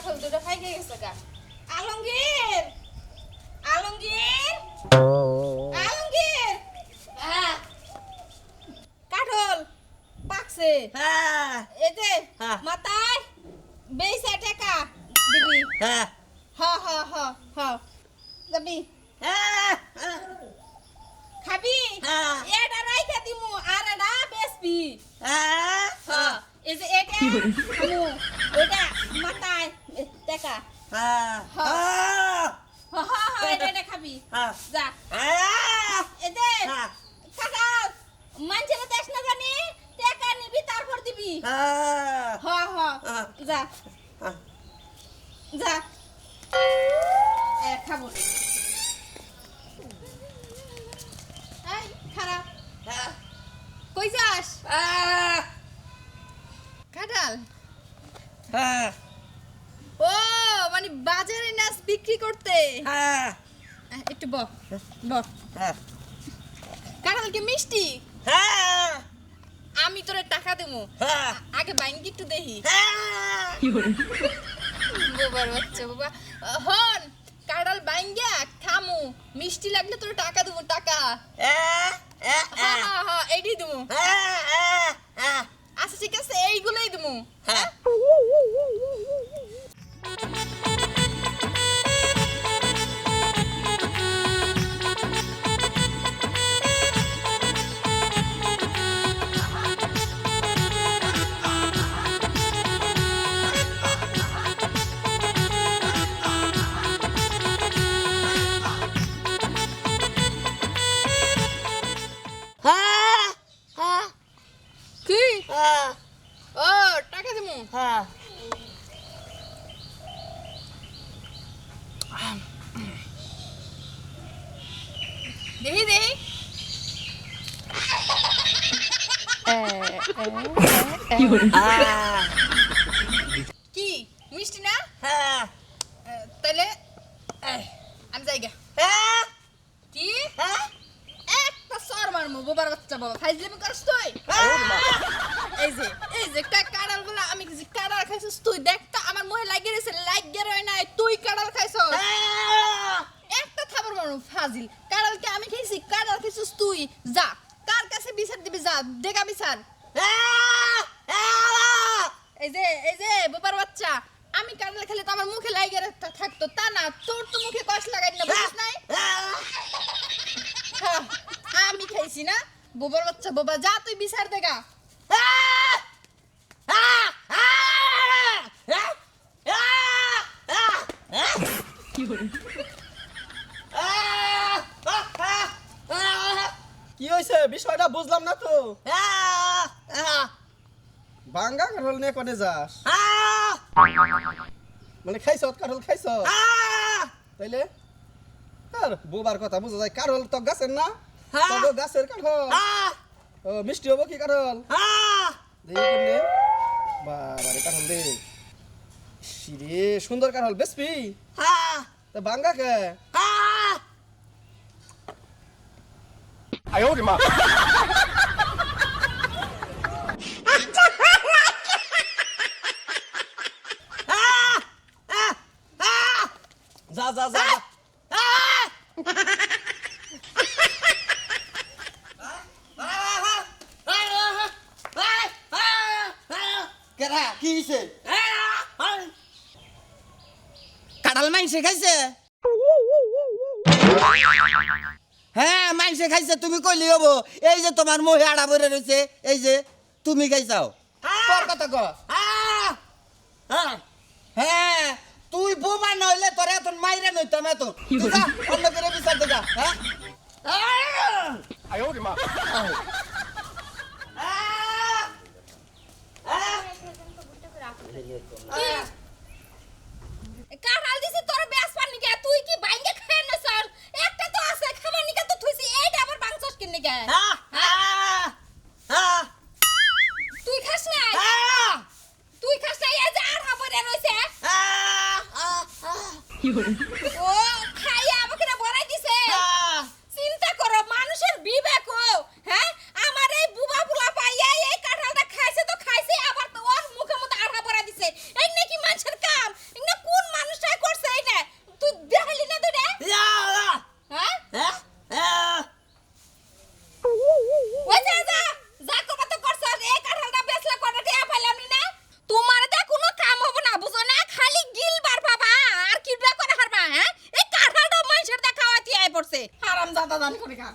কাঁঠাল দুটো ফাইকে গেছে গা। আলমগীর, আলমগীর, আলমগীর, কাঁঠাল পাকছে। এই যে মাথায় বেইসা টাকা দিবি। হ হ হ হ যাবি। খাবি এটা রাইখা দিমু আর এটা বেচবি। এই যে এটা খামু ওটা মাথায় টাকা। এটা খাবি যা। এই যে কাঁঠাল মানুষের দেশ না জানি টাকা নিবি তারপর দিবি। যা যা খাবো খারাপ কই যাস কাঁঠাল? ও মানে বাজারে নাচ বিক্রি করতে? একটু বহ বহ। কাঁঠাল কি মিষ্টি? আমি তোরে টাকা দেবো, আগে ব্যাংকে একটু দেখি। বাবার বাচ্চা বাবা হন কাঁঠাল ব্যাংকে খামু, মিষ্টি লাগলে তোরে টাকা দেবো। টাকা এইটাই দেবো। আচ্ছা ঠিক আছে এইগুলোই দেবো। কি ও টাকা দেবো? দেখি দেখি কি মিষ্টি না? তাহলে আমি যাই গা। কি একটা সর মারমু বাবার বাচ্চা বাবা ফাইজলামি করছ তুই? এই যে কাঁড়াল গুলা আমি যে কাঁড়াল খাইছিস তুই দেখ তো আমার মুখে লাগিয়ে রয়েছে, লাগিয়ে রয় নাই তুই কাঁড়াল খাইছস। একটা থাবর মারমু ফাজিল। কাঁড়ালকে আমি খাইছি, কাঁড়াল খাইছিস তুই। যা কার কাছে বিচার দিবি যা, দেখা বিচার। এই যে বাবার বাচ্চা আমি কাঁড়াল খেলে তো আমার মুখে লাগিয়ে থাকতো, তা না তোর তো মুখে কষ লাগাই না বুঝিস নাই? আমি খাইছি না বাবার বাচ্চা বাবা, যা তুই বিচার দেখা। কি হয়েছে বিষয়টা বুঝলাম না তো। বাঙ্গা কাঁঠাল নিয়ে কোনে যাস? মানে খাইছ কাঁঠাল খাইছ? তাইলে আর বোবার কথা বুঝা যায়। কাঁঠাল তো গাছের না, তবে গাছের কাঁঠাল। ও মিষ্টি হবো কি কাঁঠাল? দেখি কেমনে বাবারে কাঁঠাল দে। শিরে সুন্দর কাঁঠাল বেচবি? তা বাঙ্গা কে? যা যা যা কেরা কি হইছে? কাঁঠাল মাইনসে খাইছে? হ্যাঁ মাইনসে খাইছে, তুমি কইলি হবো। এই যে তোমার মুহে আড়া ভরে রয়েছে, এই যে তুমি খাইছাও। তোর কথা ক। হ্যাঁ তুই বোমা নইলে তোর এখন মাইরে নইতাম এত। অন্য করে বিচার দেখা। কাঁঠাল দিছি তোর বেশ পানি কে, তুই কি বাইঙ্গে খায় না স্যার? একটা তো আছে খাবার নিকে তো থুইছি, এইটা আবার বাংছস কিনে কে? তুই খাস নাই? তুই খাস নাই? এই যে আর হাবরে রইছে। ও খাইয়া আমাকে না বড়াই দিছে। চিন্তা করো মানুষের বিবেক। হ্যাঁ আমার এই বুবা বুলা পাইয়া এই কাঁঠালটা খাইছে তো খাইছে, আবার তো ওর মুখে মধ্যে আড়া বড়াই দিছে। এই নাকি মানুষের কাম? দাদা দান করে খা